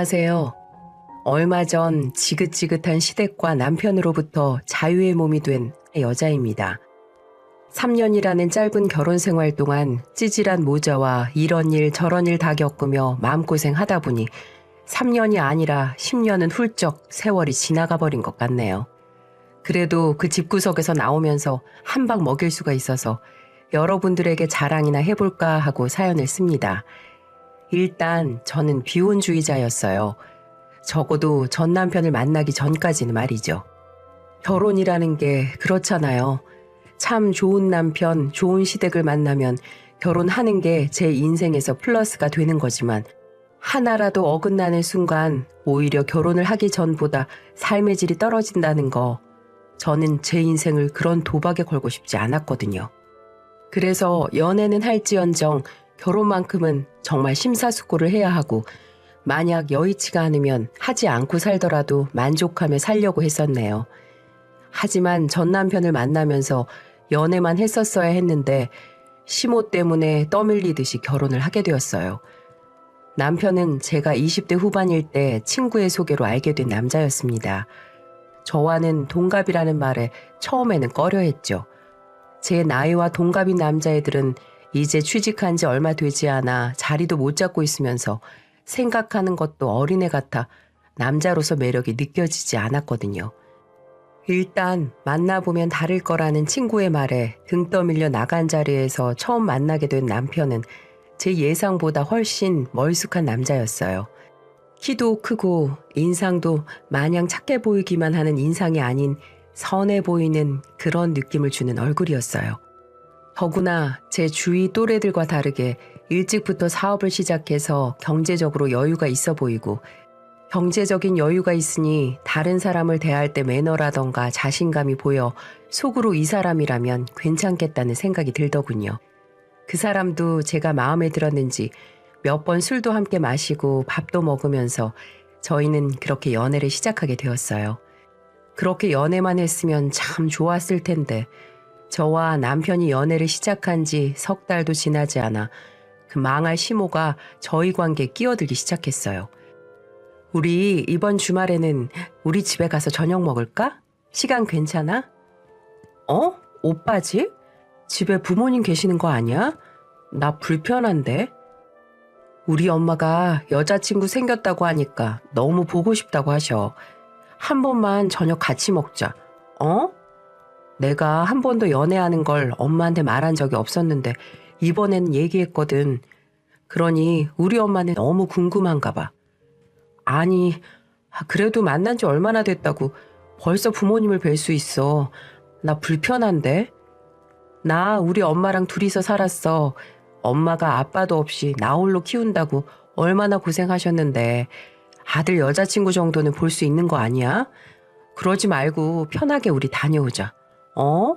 안녕하세요. 얼마 전 지긋지긋한 시댁과 남편으로부터 자유의 몸이 된 여자입니다. 3년이라는 짧은 결혼 생활 동안 찌질한 모자와 이런 일 저런 일 다 겪으며 마음고생하다 보니 3년이 아니라 10년은 훌쩍 세월이 지나가 버린 것 같네요. 그래도 그 집구석에서 나오면서 한 방 먹일 수가 있어서 여러분들에게 자랑이나 해볼까 하고 사연을 씁니다. 일단 저는 비혼주의자였어요. 적어도 전 남편을 만나기 전까지는 말이죠. 결혼이라는 게 그렇잖아요. 참 좋은 남편, 좋은 시댁을 만나면 결혼하는 게 제 인생에서 플러스가 되는 거지만 하나라도 어긋나는 순간 오히려 결혼을 하기 전보다 삶의 질이 떨어진다는 거, 저는 제 인생을 그런 도박에 걸고 싶지 않았거든요. 그래서 연애는 할지언정 결혼만큼은 정말 심사숙고를 해야 하고 만약 여의치가 않으면 하지 않고 살더라도 만족하며 살려고 했었네요. 하지만 전 남편을 만나면서 연애만 했었어야 했는데 시모 때문에 떠밀리듯이 결혼을 하게 되었어요. 남편은 제가 20대 후반일 때 친구의 소개로 알게 된 남자였습니다. 저와는 동갑이라는 말에 처음에는 꺼려했죠. 제 나이와 동갑인 남자애들은 이제 취직한 지 얼마 되지 않아 자리도 못 잡고 있으면서 생각하는 것도 어린애 같아 남자로서 매력이 느껴지지 않았거든요. 일단 만나보면 다를 거라는 친구의 말에 등 떠밀려 나간 자리에서 처음 만나게 된 남편은 제 예상보다 훨씬 멀쑥한 남자였어요. 키도 크고 인상도 마냥 착해 보이기만 하는 인상이 아닌 선해 보이는 그런 느낌을 주는 얼굴이었어요. 더구나 제 주위 또래들과 다르게 일찍부터 사업을 시작해서 경제적으로 여유가 있어 보이고 경제적인 여유가 있으니 다른 사람을 대할 때 매너라던가 자신감이 보여 속으로 이 사람이라면 괜찮겠다는 생각이 들더군요. 그 사람도 제가 마음에 들었는지 몇 번 술도 함께 마시고 밥도 먹으면서 저희는 그렇게 연애를 시작하게 되었어요. 그렇게 연애만 했으면 참 좋았을 텐데 저와 남편이 연애를 시작한 지 석 달도 지나지 않아 그 망할 시모가 저희 관계에 끼어들기 시작했어요. 우리 이번 주말에는 우리 집에 가서 저녁 먹을까? 시간 괜찮아? 어? 오빠 집? 집에 부모님 계시는 거 아니야? 나 불편한데? 우리 엄마가 여자친구 생겼다고 하니까 너무 보고 싶다고 하셔. 한 번만 저녁 같이 먹자. 어? 내가 한 번도 연애하는 걸 엄마한테 말한 적이 없었는데 이번에는 얘기했거든. 그러니 우리 엄마는 너무 궁금한가 봐. 아니, 그래도 만난 지 얼마나 됐다고 벌써 부모님을 뵐 수 있어. 나 불편한데? 나 우리 엄마랑 둘이서 살았어. 엄마가 아빠도 없이 나 홀로 키운다고 얼마나 고생하셨는데 아들 여자친구 정도는 볼 수 있는 거 아니야? 그러지 말고 편하게 우리 다녀오자. 어?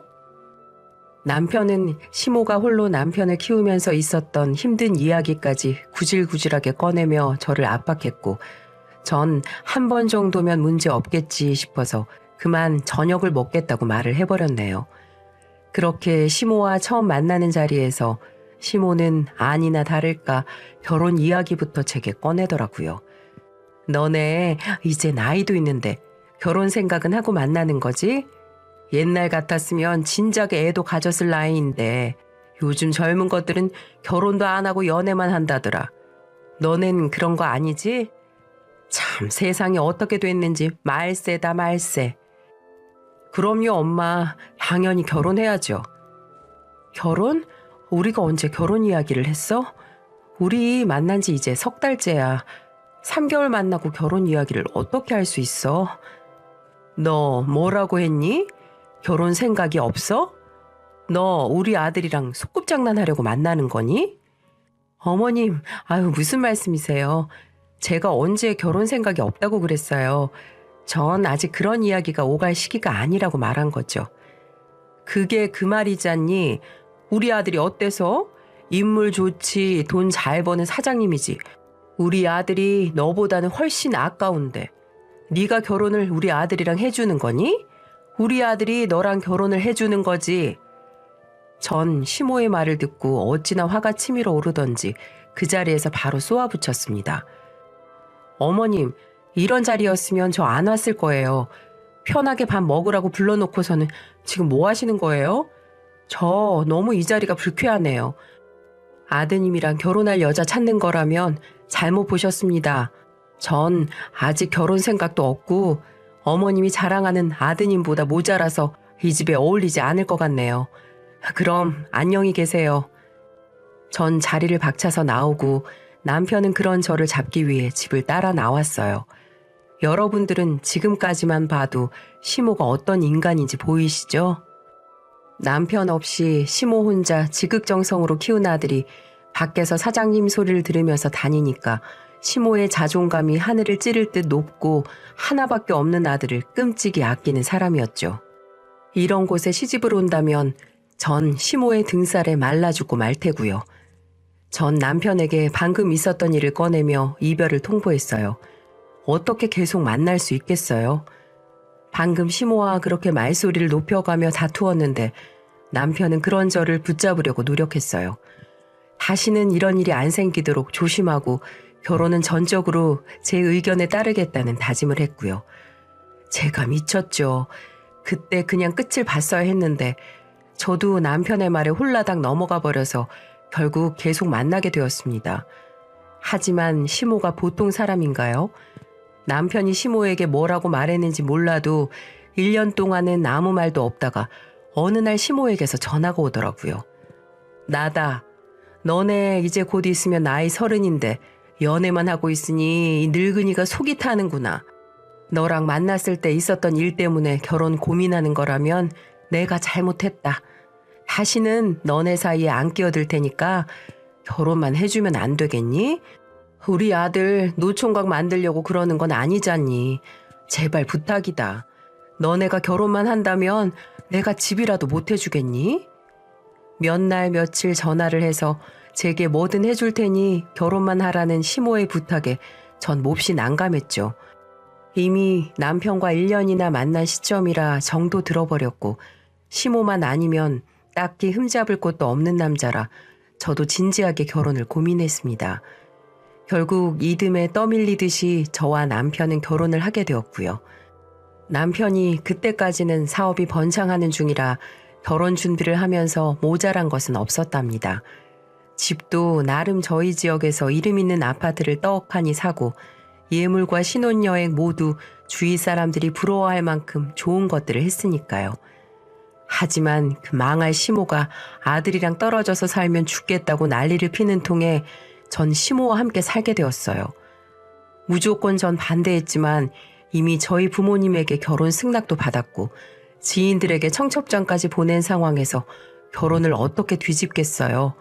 남편은 시모가 홀로 남편을 키우면서 있었던 힘든 이야기까지 구질구질하게 꺼내며 저를 압박했고 전 한 번 정도면 문제 없겠지 싶어서 그만 저녁을 먹겠다고 말을 해버렸네요. 그렇게 시모와 처음 만나는 자리에서 시모는 아니나 다를까 결혼 이야기부터 제게 꺼내더라고요. 너네 이제 나이도 있는데 결혼 생각은 하고 만나는 거지? 옛날 같았으면 진작에 애도 가졌을 나이인데 요즘 젊은 것들은 결혼도 안 하고 연애만 한다더라. 너넨 그런 거 아니지? 참 세상이 어떻게 됐는지 말세다 말세. 그럼요 엄마, 당연히 결혼해야죠. 결혼? 우리가 언제 결혼 이야기를 했어? 우리 만난 지 이제 석 달째야. 3개월 만나고 결혼 이야기를 어떻게 할 수 있어? 너 뭐라고 했니? 결혼 생각이 없어? 너 우리 아들이랑 소꿉장난하려고 만나는 거니? 어머님, 아유 무슨 말씀이세요? 제가 언제 결혼 생각이 없다고 그랬어요. 전 아직 그런 이야기가 오갈 시기가 아니라고 말한 거죠. 그게 그 말이잖니. 우리 아들이 어때서? 인물 좋지, 돈 잘 버는 사장님이지. 우리 아들이 너보다는 훨씬 아까운데. 네가 결혼을 우리 아들이랑 해주는 거니? 우리 아들이 너랑 결혼을 해주는 거지. 전 시모의 말을 듣고 어찌나 화가 치밀어 오르던지 그 자리에서 바로 쏘아붙였습니다. 어머님, 이런 자리였으면 저 안 왔을 거예요. 편하게 밥 먹으라고 불러놓고서는 지금 뭐 하시는 거예요? 저 너무 이 자리가 불쾌하네요. 아드님이랑 결혼할 여자 찾는 거라면 잘못 보셨습니다. 전 아직 결혼 생각도 없고 어머님이 자랑하는 아드님보다 모자라서 이 집에 어울리지 않을 것 같네요. 그럼 안녕히 계세요. 전 자리를 박차서 나오고 남편은 그런 저를 잡기 위해 집을 따라 나왔어요. 여러분들은 지금까지만 봐도 시모가 어떤 인간인지 보이시죠? 남편 없이 시모 혼자 지극정성으로 키운 아들이 밖에서 사장님 소리를 들으면서 다니니까 시모의 자존감이 하늘을 찌를 듯 높고 하나밖에 없는 아들을 끔찍이 아끼는 사람이었죠. 이런 곳에 시집을 온다면 전 시모의 등살에 말라 죽고 말 테고요. 전 남편에게 방금 있었던 일을 꺼내며 이별을 통보했어요. 어떻게 계속 만날 수 있겠어요? 방금 시모와 그렇게 말소리를 높여가며 다투었는데 남편은 그런 저를 붙잡으려고 노력했어요. 다시는 이런 일이 안 생기도록 조심하고 결혼은 전적으로 제 의견에 따르겠다는 다짐을 했고요. 제가 미쳤죠. 그때 그냥 끝을 봤어야 했는데 저도 남편의 말에 홀라당 넘어가 버려서 결국 계속 만나게 되었습니다. 하지만 시모가 보통 사람인가요? 남편이 시모에게 뭐라고 말했는지 몰라도 1년 동안은 아무 말도 없다가 어느 날 시모에게서 전화가 오더라고요. 나다. 너네 이제 곧 있으면 나이 30인데 연애만 하고 있으니 이 늙은이가 속이 타는구나. 너랑 만났을 때 있었던 일 때문에 결혼 고민하는 거라면 내가 잘못했다. 다시는 너네 사이에 안 끼어들 테니까 결혼만 해주면 안 되겠니? 우리 아들 노총각 만들려고 그러는 건 아니잖니. 제발 부탁이다. 너네가 결혼만 한다면 내가 집이라도 못 해주겠니? 몇 날 며칠 전화를 해서 제게 뭐든 해줄 테니 결혼만 하라는 시모의 부탁에 전 몹시 난감했죠. 이미 남편과 1년이나 만난 시점이라 정도 들어버렸고 시모만 아니면 딱히 흠잡을 곳도 없는 남자라 저도 진지하게 결혼을 고민했습니다. 결국 이듬해 떠밀리듯이 저와 남편은 결혼을 하게 되었고요. 남편이 그때까지는 사업이 번창하는 중이라 결혼 준비를 하면서 모자란 것은 없었답니다. 집도 나름 저희 지역에서 이름 있는 아파트를 떡하니 사고 예물과 신혼여행 모두 주위 사람들이 부러워할 만큼 좋은 것들을 했으니까요. 하지만 그 망할 시모가 아들이랑 떨어져서 살면 죽겠다고 난리를 피는 통에 전 시모와 함께 살게 되었어요. 무조건 전 반대했지만 이미 저희 부모님에게 결혼 승낙도 받았고 지인들에게 청첩장까지 보낸 상황에서 결혼을 어떻게 뒤집겠어요.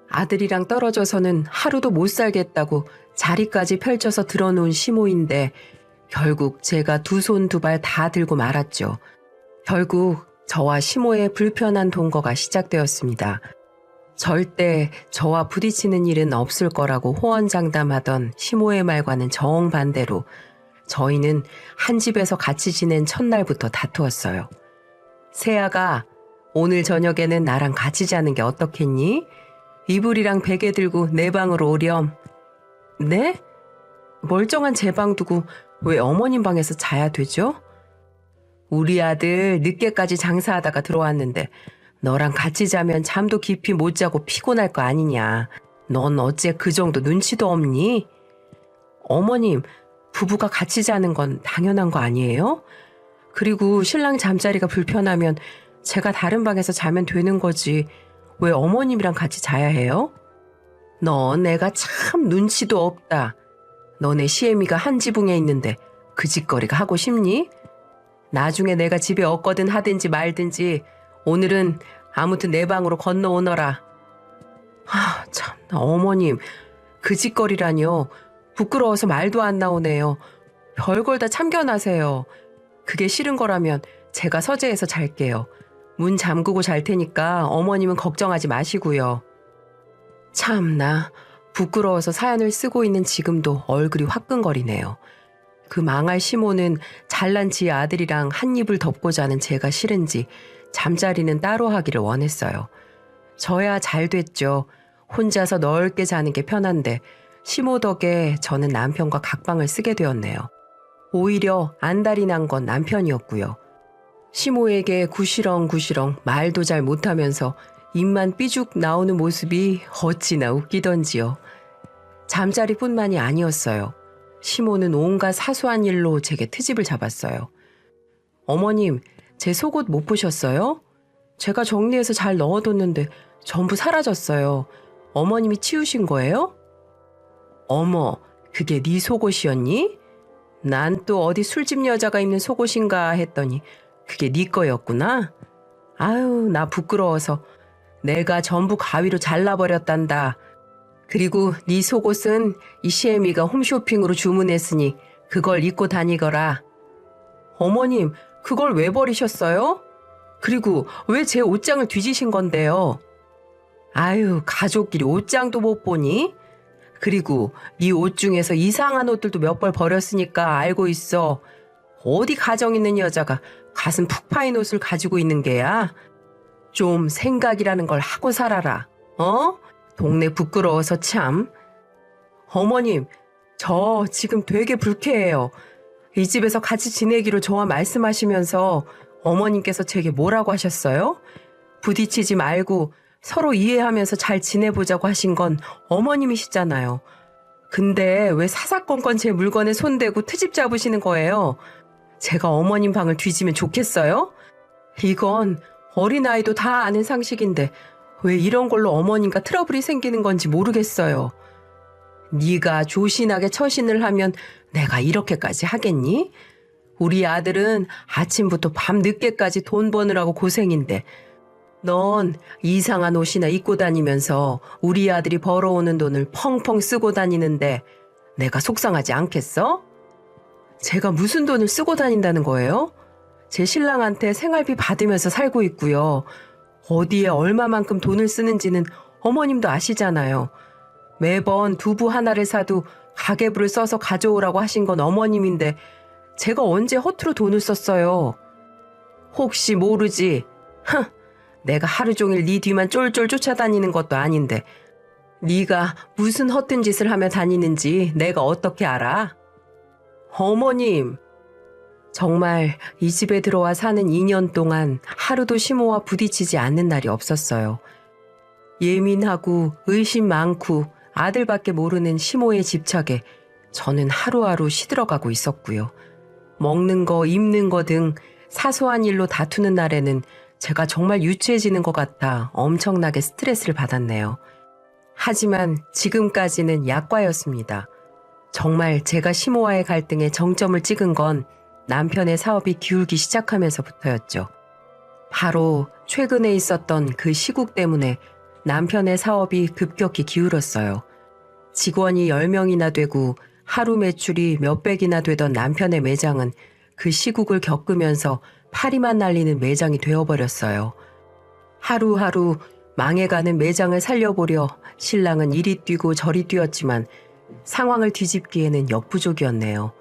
아들이랑 떨어져서는 하루도 못 살겠다고 자리까지 펼쳐서 들어놓은 시모인데 결국 제가 두 손 두 발 다 들고 말았죠. 결국 저와 시모의 불편한 동거가 시작되었습니다. 절대 저와 부딪히는 일은 없을 거라고 호언장담하던 시모의 말과는 정반대로 저희는 한 집에서 같이 지낸 첫날부터 다투었어요. 세아가 오늘 저녁에는 나랑 같이 자는 게 어떻겠니? 이불이랑 베개 들고 내 방으로 오렴. 네? 멀쩡한 제 방 두고 왜 어머님 방에서 자야 되죠? 우리 아들 늦게까지 장사하다가 들어왔는데 너랑 같이 자면 잠도 깊이 못 자고 피곤할 거 아니냐. 넌 어째 그 정도 눈치도 없니? 어머님, 부부가 같이 자는 건 당연한 거 아니에요? 그리고 신랑 잠자리가 불편하면 제가 다른 방에서 자면 되는 거지. 왜 어머님이랑 같이 자야 해요? 너 내가 참 눈치도 없다. 너네 시애미가 한 지붕에 있는데 그 짓거리가 하고 싶니? 나중에 내가 집에 없거든 하든지 말든지 오늘은 아무튼 내 방으로 건너오너라. 참, 어머님, 그 짓거리라뇨. 부끄러워서 말도 안 나오네요. 별걸 다 참견하세요. 그게 싫은 거라면 제가 서재에서 잘게요. 문 잠그고 잘 테니까 어머님은 걱정하지 마시고요. 참나, 부끄러워서 사연을 쓰고 있는 지금도 얼굴이 화끈거리네요. 그 망할 시모는 잘난 지 아들이랑 한 입을 덮고 자는 제가 싫은지 잠자리는 따로 하기를 원했어요. 저야 잘 됐죠. 혼자서 넓게 자는 게 편한데 시모 덕에 저는 남편과 각방을 쓰게 되었네요. 오히려 안달이 난 건 남편이었고요. 시모에게 구시렁구시렁 말도 잘 못하면서 입만 삐죽 나오는 모습이 어찌나 웃기던지요. 잠자리뿐만이 아니었어요. 시모는 온갖 사소한 일로 제게 트집을 잡았어요. 어머님, 제 속옷 못 보셨어요? 제가 정리해서 잘 넣어뒀는데 전부 사라졌어요. 어머님이 치우신 거예요? 어머, 그게 네 속옷이었니? 난 또 어디 술집 여자가 입는 속옷인가 했더니 그게 네 거였구나. 아유, 나 부끄러워서 내가 전부 가위로 잘라버렸단다. 그리고 네 속옷은 이 시애미가 홈쇼핑으로 주문했으니 그걸 입고 다니거라. 어머님, 그걸 왜 버리셨어요? 그리고 왜 제 옷장을 뒤지신 건데요? 아유, 가족끼리 옷장도 못 보니? 그리고 네 옷 중에서 이상한 옷들도 몇 벌 버렸으니까 알고 있어. 어디 가정 있는 여자가 가슴 푹 파인 옷을 가지고 있는 게야? 좀 생각이라는 걸 하고 살아라. 어? 동네 부끄러워서 참. 어머님, 저 지금 되게 불쾌해요. 이 집에서 같이 지내기로 저와 말씀하시면서 어머님께서 제게 뭐라고 하셨어요? 부딪히지 말고 서로 이해하면서 잘 지내보자고 하신 건 어머님이시잖아요. 근데 왜 사사건건 제 물건에 손대고 트집 잡으시는 거예요? 제가 어머님 방을 뒤지면 좋겠어요? 이건 어린아이도 다 아는 상식인데 왜 이런 걸로 어머님과 트러블이 생기는 건지 모르겠어요. 네가 조신하게 처신을 하면 내가 이렇게까지 하겠니? 우리 아들은 아침부터 밤 늦게까지 돈 버느라고 고생인데 넌 이상한 옷이나 입고 다니면서 우리 아들이 벌어오는 돈을 펑펑 쓰고 다니는데 내가 속상하지 않겠어? 제가 무슨 돈을 쓰고 다닌다는 거예요? 제 신랑한테 생활비 받으면서 살고 있고요. 어디에 얼마만큼 돈을 쓰는지는 어머님도 아시잖아요. 매번 두부 하나를 사도 가계부를 써서 가져오라고 하신 건 어머님인데 제가 언제 허투루 돈을 썼어요? 혹시 모르지? 내가 하루 종일 네 뒤만 쫄쫄 쫓아다니는 것도 아닌데 네가 무슨 허튼 짓을 하며 다니는지 내가 어떻게 알아? 어머님, 정말 이 집에 들어와 사는 2년 동안 하루도 시모와 부딪히지 않는 날이 없었어요. 예민하고 의심 많고 아들밖에 모르는 시모의 집착에 저는 하루하루 시들어가고 있었고요. 먹는 거, 입는 거 등 사소한 일로 다투는 날에는 제가 정말 유치해지는 것 같아 엄청나게 스트레스를 받았네요. 하지만 지금까지는 약과였습니다. 정말 제가 시모와의 갈등에 정점을 찍은 건 남편의 사업이 기울기 시작하면서부터였죠. 바로 최근에 있었던 그 시국 때문에 남편의 사업이 급격히 기울었어요. 직원이 10명이나 되고 하루 매출이 몇백이나 되던 남편의 매장은 그 시국을 겪으면서 파리만 날리는 매장이 되어버렸어요. 하루하루 망해가는 매장을 살려보려 신랑은 이리 뛰고 저리 뛰었지만 상황을 뒤집기에는 역부족이었네요.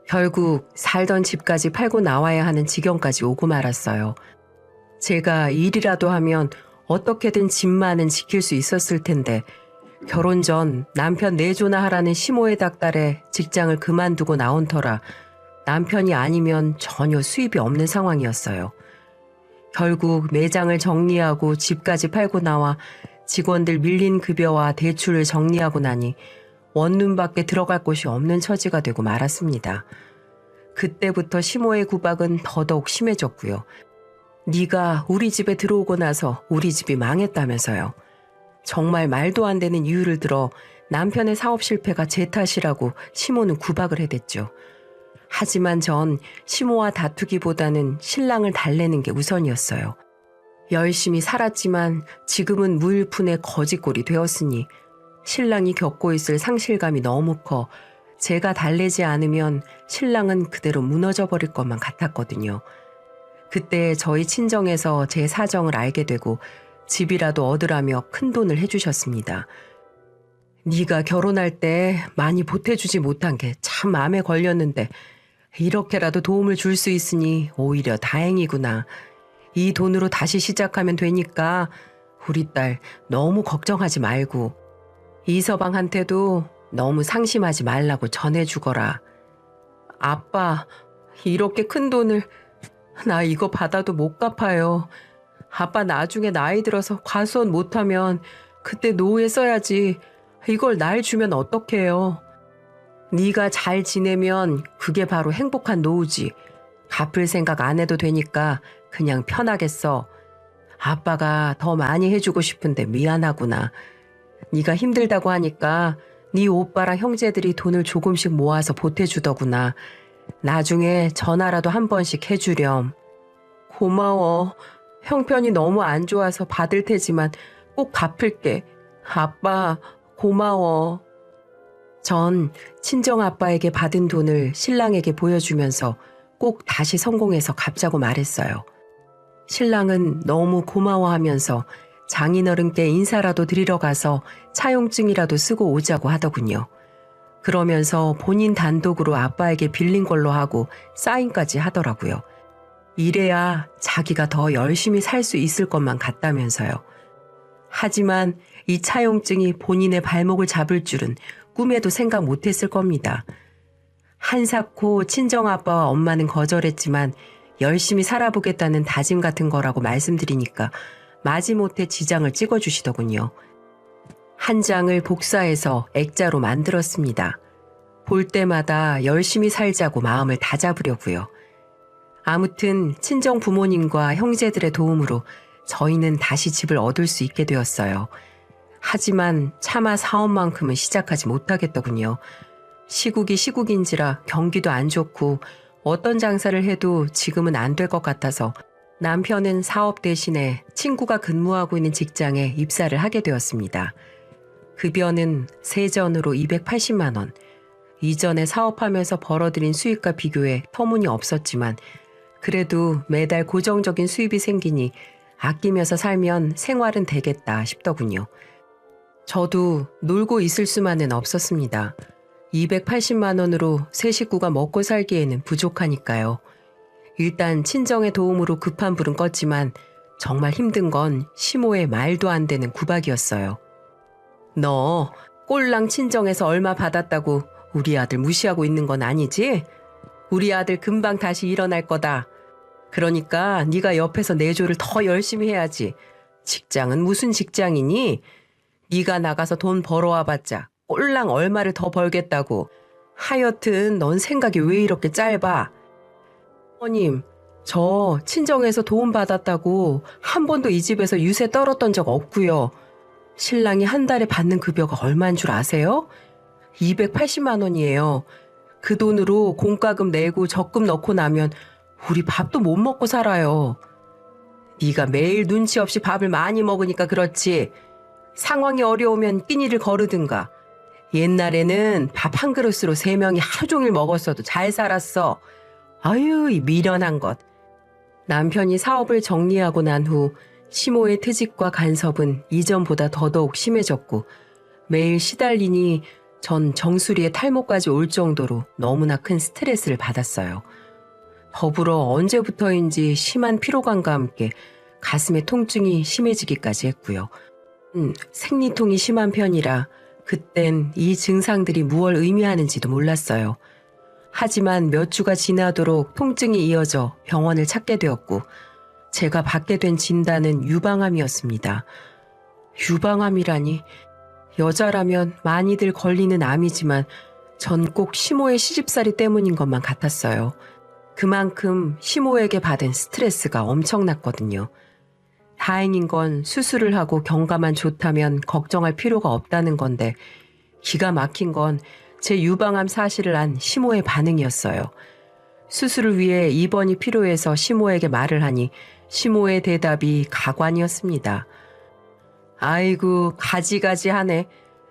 결국 살던 집까지 팔고 나와야 하는 지경까지 오고 말았어요. 제가 일이라도 하면 어떻게든 집만은 지킬 수 있었을 텐데 결혼 전 남편 내조나 하라는 시모의 닥달에 직장을 그만두고 나온 터라 남편이 아니면 전혀 수입이 없는 상황이었어요. 결국 매장을 정리하고 집까지 팔고 나와 직원들 밀린 급여와 대출을 정리하고 나니 원룸밖에 들어갈 곳이 없는 처지가 되고 말았습니다. 그때부터 시모의 구박은 더더욱 심해졌고요. 네가 우리 집에 들어오고 나서 우리 집이 망했다면서요. 정말 말도 안 되는 이유를 들어 남편의 사업 실패가 제 탓이라고 시모는 구박을 해댔죠. 하지만 전 시모와 다투기보다는 신랑을 달래는 게 우선이었어요. 열심히 살았지만 지금은 무일푼의 거지꼴이 되었으니 신랑이 겪고 있을 상실감이 너무 커 제가 달래지 않으면 신랑은 그대로 무너져 버릴 것만 같았거든요. 그때 저희 친정에서 제 사정을 알게 되고 집이라도 얻으라며 큰돈을 해주셨습니다. 네가 결혼할 때 많이 보태주지 못한 게 참 마음에 걸렸는데 이렇게라도 도움을 줄 수 있으니 오히려 다행이구나. 이 돈으로 다시 시작하면 되니까 우리 딸 너무 걱정하지 말고 이서방한테도 너무 상심하지 말라고 전해주거라. 아빠, 이렇게 큰 돈을 나 이거 받아도 못 갚아요. 아빠 나중에 나이 들어서 과수원 못하면 그때 노후에 써야지. 이걸 날 주면 어떡해요. 네가 잘 지내면 그게 바로 행복한 노후지. 갚을 생각 안 해도 되니까 그냥 편하게 써. 아빠가 더 많이 해주고 싶은데 미안하구나. 네가 힘들다고 하니까 네 오빠랑 형제들이 돈을 조금씩 모아서 보태주더구나. 나중에 전화라도 한 번씩 해주렴. 고마워. 형편이 너무 안 좋아서 받을 테지만 꼭 갚을게. 아빠, 고마워. 전 친정아빠에게 받은 돈을 신랑에게 보여주면서 꼭 다시 성공해서 갚자고 말했어요. 신랑은 너무 고마워하면서 장인어른께 인사라도 드리러 가서 차용증이라도 쓰고 오자고 하더군요. 그러면서 본인 단독으로 아빠에게 빌린 걸로 하고 사인까지 하더라고요. 이래야 자기가 더 열심히 살 수 있을 것만 같다면서요. 하지만 이 차용증이 본인의 발목을 잡을 줄은 꿈에도 생각 못했을 겁니다. 한사코 친정아빠와 엄마는 거절했지만 열심히 살아보겠다는 다짐 같은 거라고 말씀드리니까 마지못해 지장을 찍어주시더군요. 한 장을 복사해서 액자로 만들었습니다. 볼 때마다 열심히 살자고 마음을 다잡으려고요. 아무튼 친정 부모님과 형제들의 도움으로 저희는 다시 집을 얻을 수 있게 되었어요. 하지만 차마 사업만큼은 시작하지 못하겠더군요. 시국이 시국인지라 경기도 안 좋고 어떤 장사를 해도 지금은 안 될 것 같아서 남편은 사업 대신에 친구가 근무하고 있는 직장에 입사를 하게 되었습니다. 급여는 세전으로 280만 원. 이전에 사업하면서 벌어들인 수입과 비교해 터무니없었지만 그래도 매달 고정적인 수입이 생기니 아끼면서 살면 생활은 되겠다 싶더군요. 저도 놀고 있을 수만은 없었습니다. 280만 원으로 세 식구가 먹고 살기에는 부족하니까요. 일단 친정의 도움으로 급한 불은 껐지만 정말 힘든 건 시모의 말도 안 되는 구박이었어요. 너 꼴랑 친정에서 얼마 받았다고 우리 아들 무시하고 있는 건 아니지? 우리 아들 금방 다시 일어날 거다. 그러니까 네가 옆에서 내조를 더 열심히 해야지. 직장은 무슨 직장이니? 네가 나가서 돈 벌어와봤자 꼴랑 얼마를 더 벌겠다고. 하여튼 넌 생각이 왜 이렇게 짧아? 어머님, 저 친정에서 도움 받았다고 한 번도 이 집에서 유세 떨었던 적 없고요. 신랑이 한 달에 받는 급여가 얼마인 줄 아세요? 280만 원이에요. 그 돈으로 공과금 내고 적금 넣고 나면 우리 밥도 못 먹고 살아요. 네가 매일 눈치 없이 밥을 많이 먹으니까 그렇지. 상황이 어려우면 끼니를 거르든가. 옛날에는 밥 한 그릇으로 3명이 하루 종일 먹었어도 잘 살았어. 아유, 이 미련한 것. 남편이 사업을 정리하고 난 후 시모의 퇴직과 간섭은 이전보다 더더욱 심해졌고 매일 시달리니 전 정수리에 탈모까지 올 정도로 너무나 큰 스트레스를 받았어요. 더불어 언제부터인지 심한 피로감과 함께 가슴의 통증이 심해지기까지 했고요. 생리통이 심한 편이라 그땐 이 증상들이 무얼 의미하는지도 몰랐어요. 하지만 몇 주가 지나도록 통증이 이어져 병원을 찾게 되었고 제가 받게 된 진단은 유방암이었습니다. 유방암이라니. 여자라면 많이들 걸리는 암이지만 전 꼭 시모의 시집살이 때문인 것만 같았어요. 그만큼 시모에게 받은 스트레스가 엄청났거든요. 다행인 건 수술을 하고 경과만 좋다면 걱정할 필요가 없다는 건데 기가 막힌 건 제 유방암 사실을 안 시모의 반응이었어요. 수술을 위해 입원이 필요해서 시모에게 말을 하니 시모의 대답이 가관이었습니다. 아이고 가지가지 하네.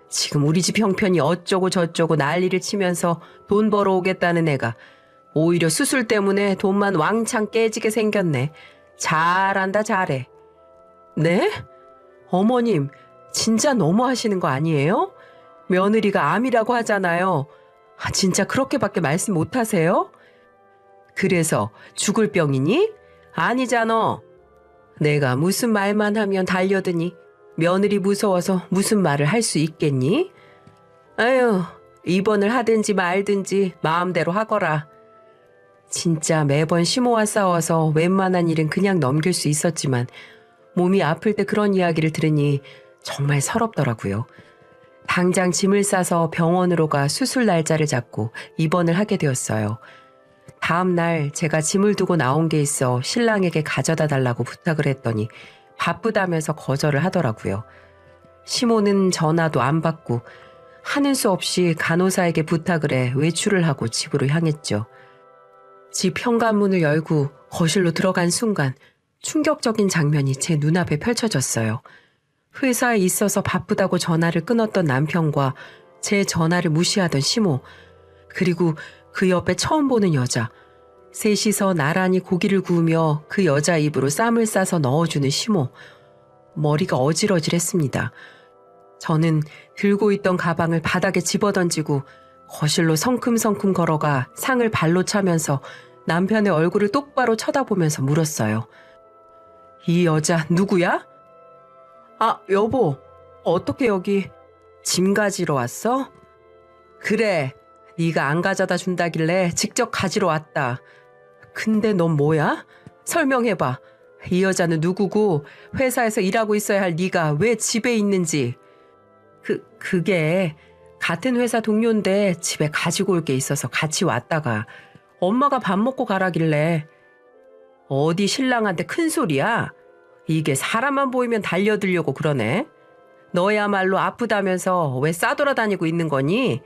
지금 우리 집 형편이 어쩌고 저쩌고 난리를 치면서 돈 벌어오겠다는 애가 오히려 수술 때문에 돈만 왕창 깨지게 생겼네. 잘한다 잘해. 네? 어머님 진짜 너무하시는 거 아니에요? 며느리가 암이라고 하잖아요. 진짜 그렇게밖에 말씀 못하세요? 그래서 죽을 병이니? 아니잖아. 내가 무슨 말만 하면 달려드니 며느리 무서워서 무슨 말을 할 수 있겠니? 아유 입원을 하든지 말든지 마음대로 하거라. 진짜 매번 시모와 싸워서 웬만한 일은 그냥 넘길 수 있었지만 몸이 아플 때 그런 이야기를 들으니 정말 서럽더라고요. 당장 짐을 싸서 병원으로 가 수술 날짜를 잡고 입원을 하게 되었어요. 다음 날 제가 짐을 두고 나온 게 있어 신랑에게 가져다 달라고 부탁을 했더니 바쁘다면서 거절을 하더라고요. 시모는 전화도 안 받고 하는 수 없이 간호사에게 부탁을 해 외출을 하고 집으로 향했죠. 집 현관문을 열고 거실로 들어간 순간 충격적인 장면이 제 눈앞에 펼쳐졌어요. 회사에 있어서 바쁘다고 전화를 끊었던 남편과 제 전화를 무시하던 시모, 그리고 그 옆에 처음 보는 여자, 셋이서 나란히 고기를 구우며 그 여자 입으로 쌈을 싸서 넣어주는 시모. 머리가 어질어질했습니다. 저는 들고 있던 가방을 바닥에 집어던지고 거실로 성큼성큼 걸어가 상을 발로 차면서 남편의 얼굴을 똑바로 쳐다보면서 물었어요. 이 여자 누구야? 아, 여보, 어떻게 여기 짐 가지러 왔어? 그래, 네가 안 가져다 준다길래 직접 가지러 왔다. 근데 넌 뭐야? 설명해봐. 이 여자는 누구고 회사에서 일하고 있어야 할 네가 왜 집에 있는지. 그게 같은 회사 동료인데 집에 가지고 올 게 있어서 같이 왔다가 엄마가 밥 먹고 가라길래. 어디 신랑한테 큰 소리야? 이게 사람만 보이면 달려들려고 그러네. 너야말로 아프다면서 왜 싸돌아다니고 있는 거니?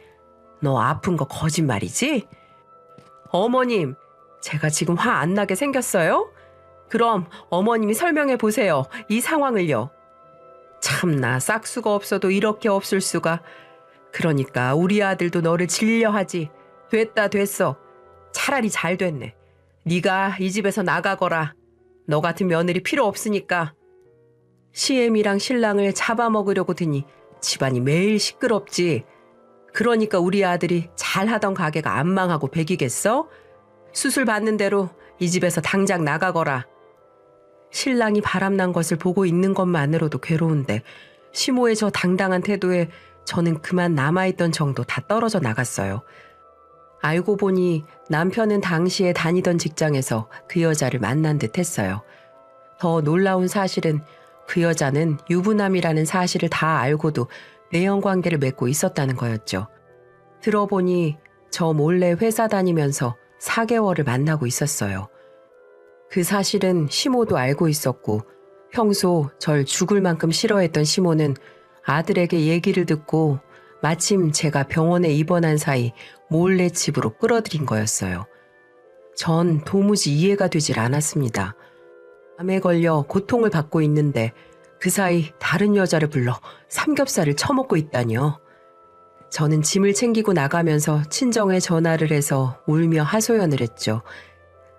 너 아픈 거 거짓말이지? 어머님, 제가 지금 화 안 나게 생겼어요? 그럼 어머님이 설명해 보세요. 이 상황을요. 참나, 싹수가 없어도 이렇게 없을 수가. 그러니까 우리 아들도 너를 질려하지. 됐어. 차라리 잘 됐네. 네가 이 집에서 나가거라. 너 같은 며느리 필요 없으니까. 시엠이랑 신랑을 잡아먹으려고 드니 집안이 매일 시끄럽지. 그러니까 우리 아들이 잘하던 가게가 안 망하고 배기겠어? 수술 받는 대로 이 집에서 당장 나가거라. 신랑이 바람난 것을 보고 있는 것만으로도 괴로운데 시모의 저 당당한 태도에 저는 그만 남아있던 정도 다 떨어져 나갔어요. 알고 보니 남편은 당시에 다니던 직장에서 그 여자를 만난 듯 했어요. 더 놀라운 사실은 그 여자는 유부남이라는 사실을 다 알고도 내연관계를 맺고 있었다는 거였죠. 들어보니 저 몰래 회사 다니면서 4개월을 만나고 있었어요. 그 사실은 시모도 알고 있었고 평소 절 죽을 만큼 싫어했던 시모는 아들에게 얘기를 듣고 마침 제가 병원에 입원한 사이 몰래 집으로 끌어들인 거였어요. 전 도무지 이해가 되질 않았습니다. 암에 걸려 고통을 받고 있는데 그 사이 다른 여자를 불러 삼겹살을 처먹고 있다니요. 저는 짐을 챙기고 나가면서 친정에 전화를 해서 울며 하소연을 했죠.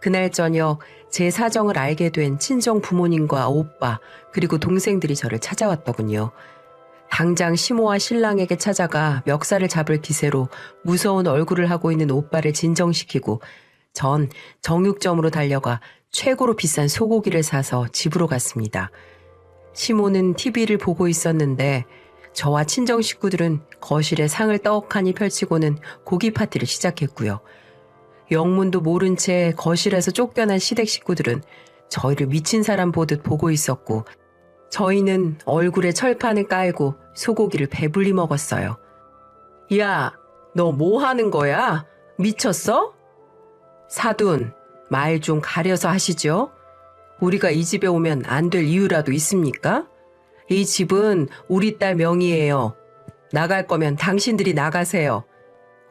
그날 저녁 제 사정을 알게 된 친정 부모님과 오빠 그리고 동생들이 저를 찾아왔더군요. 당장 시모와 신랑에게 찾아가 멱살을 잡을 기세로 무서운 얼굴을 하고 있는 오빠를 진정시키고 전 정육점으로 달려가 최고로 비싼 소고기를 사서 집으로 갔습니다. 시모는 TV를 보고 있었는데 저와 친정 식구들은 거실에 상을 떡하니 펼치고는 고기 파티를 시작했고요. 영문도 모른 채 거실에서 쫓겨난 시댁 식구들은 저희를 미친 사람 보듯 보고 있었고 저희는 얼굴에 철판을 깔고 소고기를 배불리 먹었어요. 야, 너 뭐 하는 거야? 미쳤어? 사돈, 말 좀 가려서 하시죠. 우리가 이 집에 오면 안 될 이유라도 있습니까? 이 집은 우리 딸 명의예요. 나갈 거면 당신들이 나가세요.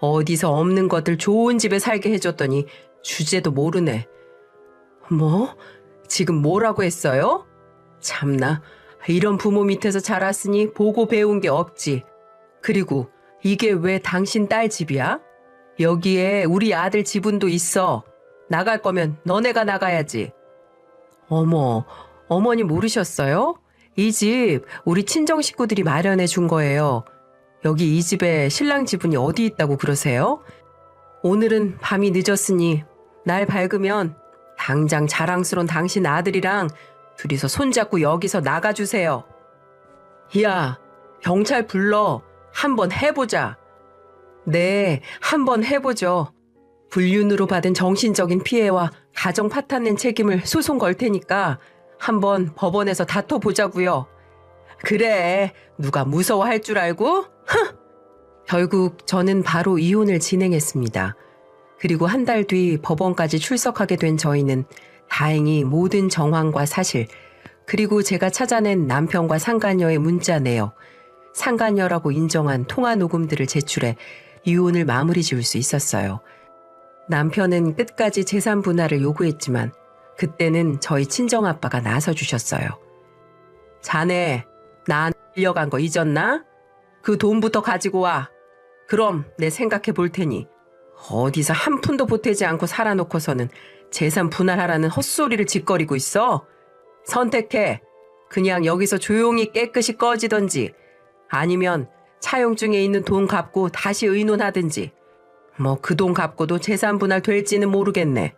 어디서 없는 것들 좋은 집에 살게 해줬더니 주제도 모르네. 뭐? 지금 뭐라고 했어요? 참나, 이런 부모 밑에서 자랐으니 보고 배운 게 없지. 그리고 이게 왜 당신 딸 집이야? 여기에 우리 아들 지분도 있어. 나갈 거면 너네가 나가야지. 어머, 어머니 모르셨어요? 이 집 우리 친정 식구들이 마련해 준 거예요. 여기 이 집에 신랑 지분이 어디 있다고 그러세요? 오늘은 밤이 늦었으니 날 밝으면 당장 자랑스러운 당신 아들이랑 둘이서 손잡고 여기서 나가주세요. 야, 경찰 불러. 한번 해보자. 네, 한번 해보죠. 불륜으로 받은 정신적인 피해와 가정 파탄낸 책임을 소송 걸 테니까 한번 법원에서 다퉈보자고요. 그래, 누가 무서워할 줄 알고? 결국 저는 바로 이혼을 진행했습니다. 그리고 한 달 뒤 법원까지 출석하게 된 저희는 다행히 모든 정황과 사실, 그리고 제가 찾아낸 남편과 상간녀의 문자 내역, 상간녀라고 인정한 통화 녹음들을 제출해 이혼을 마무리 지을 수 있었어요. 남편은 끝까지 재산 분할을 요구했지만 그때는 저희 친정아빠가 나서주셨어요. 자네, 나 빌려간 거 잊었나? 그 돈부터 가지고 와. 그럼 내 생각해 볼 테니. 어디서 한 푼도 보태지 않고 살아놓고서는 재산 분할하라는 헛소리를 짓거리고 있어. 선택해. 그냥 여기서 조용히 깨끗이 꺼지던지 아니면 차용증에 있는 돈 갚고 다시 의논하든지. 뭐 그 돈 갚고도 재산 분할 될지는 모르겠네.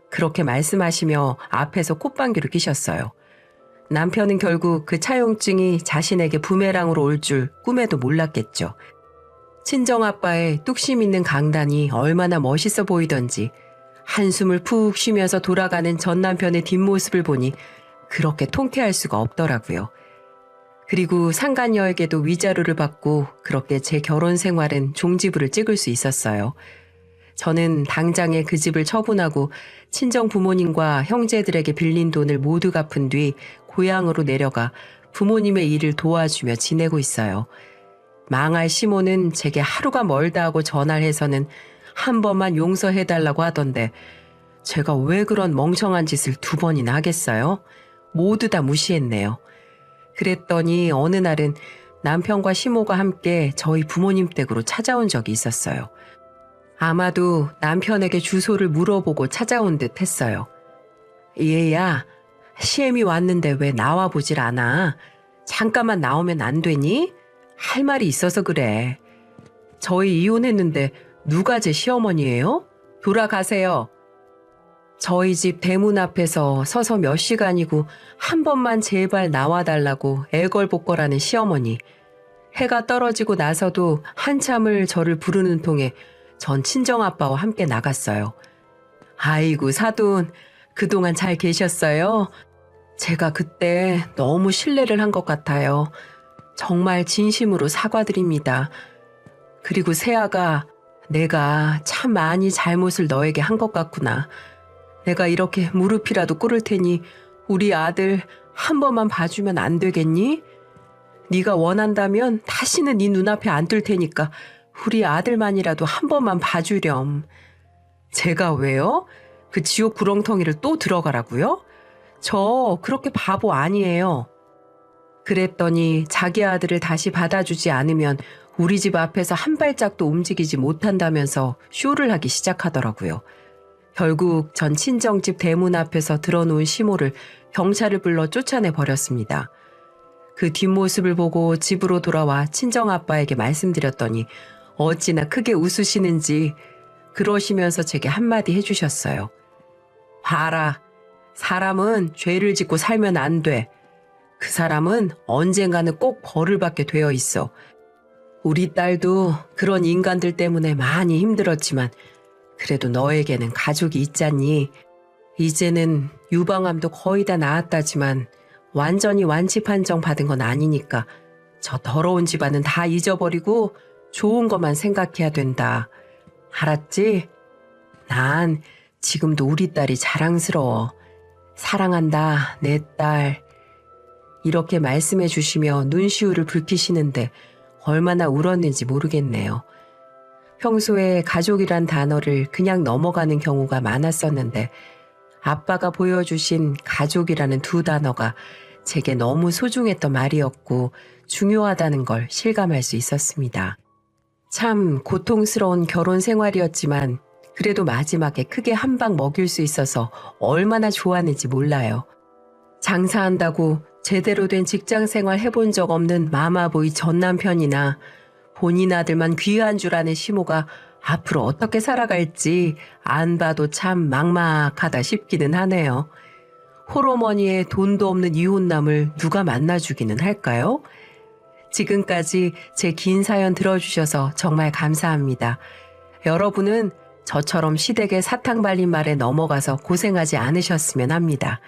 그렇게 말씀하시며 앞에서 콧방귀를 뀌셨어요. 남편은 결국 그 차용증이 자신에게 부메랑으로 올 줄 꿈에도 몰랐겠죠. 친정아빠의 뚝심 있는 강단이 얼마나 멋있어 보이던지 한숨을 푹 쉬면서 돌아가는 전 남편의 뒷모습을 보니 그렇게 통쾌할 수가 없더라고요. 그리고 상간녀에게도 위자료를 받고 그렇게 제 결혼 생활은 종지부를 찍을 수 있었어요. 저는 당장에 그 집을 처분하고 친정 부모님과 형제들에게 빌린 돈을 모두 갚은 뒤 고향으로 내려가 부모님의 일을 도와주며 지내고 있어요. 망할 시모는 제게 하루가 멀다 하고 전화를 해서는 한 번만 용서해달라고 하던데 제가 왜 그런 멍청한 짓을 2번이나 하겠어요? 모두 다 무시했네요. 그랬더니 어느 날은 남편과 시모가 함께 저희 부모님 댁으로 찾아온 적이 있었어요. 아마도 남편에게 주소를 물어보고 찾아온 듯 했어요. 얘야, 시엠이 왔는데 왜 나와보질 않아? 잠깐만 나오면 안 되니? 할 말이 있어서 그래. 저희 이혼했는데 누가 제 시어머니예요? 돌아가세요. 저희 집 대문 앞에서 서서 몇 시간이고 한 번만 제발 나와달라고 애걸복걸하는 시어머니. 해가 떨어지고 나서도 한참을 저를 부르는 통에 전 친정아빠와 함께 나갔어요. 아이고 사돈, 그동안 잘 계셨어요? 제가 그때 너무 실례를 한 것 같아요. 정말 진심으로 사과드립니다. 그리고 세아가 내가 참 많이 잘못을 너에게 한 것 같구나. 내가 이렇게 무릎이라도 꿇을 테니 우리 아들 한 번만 봐주면 안 되겠니? 네가 원한다면 다시는 네 눈앞에 안 뜰 테니까 우리 아들만이라도 한 번만 봐주렴. 제가 왜요? 그 지옥 구렁텅이를 또 들어가라고요? 저 그렇게 바보 아니에요. 그랬더니 자기 아들을 다시 받아주지 않으면 우리 집 앞에서 한 발짝도 움직이지 못한다면서 쇼를 하기 시작하더라고요. 결국 전 친정집 대문 앞에서 들어놓은 시모를 경찰을 불러 쫓아내 버렸습니다. 그 뒷모습을 보고 집으로 돌아와 친정아빠에게 말씀드렸더니 어찌나 크게 웃으시는지 그러시면서 제게 한마디 해주셨어요. 봐라, 사람은 죄를 짓고 살면 안 돼. 그 사람은 언젠가는 꼭 벌을 받게 되어 있어. 우리 딸도 그런 인간들 때문에 많이 힘들었지만 그래도 너에게는 가족이 있잖니. 이제는 유방암도 거의 다 나았다지만 완전히 완치 판정 받은 건 아니니까 저 더러운 집안은 다 잊어버리고 좋은 것만 생각해야 된다. 알았지? 난 지금도 우리 딸이 자랑스러워. 사랑한다, 내 딸. 이렇게 말씀해 주시며 눈시울을 붉히시는데 얼마나 울었는지 모르겠네요. 평소에 가족이란 단어를 그냥 넘어가는 경우가 많았었는데 아빠가 보여주신 가족이라는 2단어가 제게 너무 소중했던 말이었고 중요하다는 걸 실감할 수 있었습니다. 참 고통스러운 결혼 생활이었지만 그래도 마지막에 크게 한 방 먹일 수 있어서 얼마나 좋았는지 몰라요. 장사한다고 제대로 된 직장 생활 해본 적 없는 마마보이 전 남편이나 본인 아들만 귀한 줄 아는 시모가 앞으로 어떻게 살아갈지 안 봐도 참 막막하다 싶기는 하네요. 홀어머니의 돈도 없는 이혼남을 누가 만나주기는 할까요? 지금까지 제 긴 사연 들어주셔서 정말 감사합니다. 여러분은 저처럼 시댁의 사탕 발린 말에 넘어가서 고생하지 않으셨으면 합니다.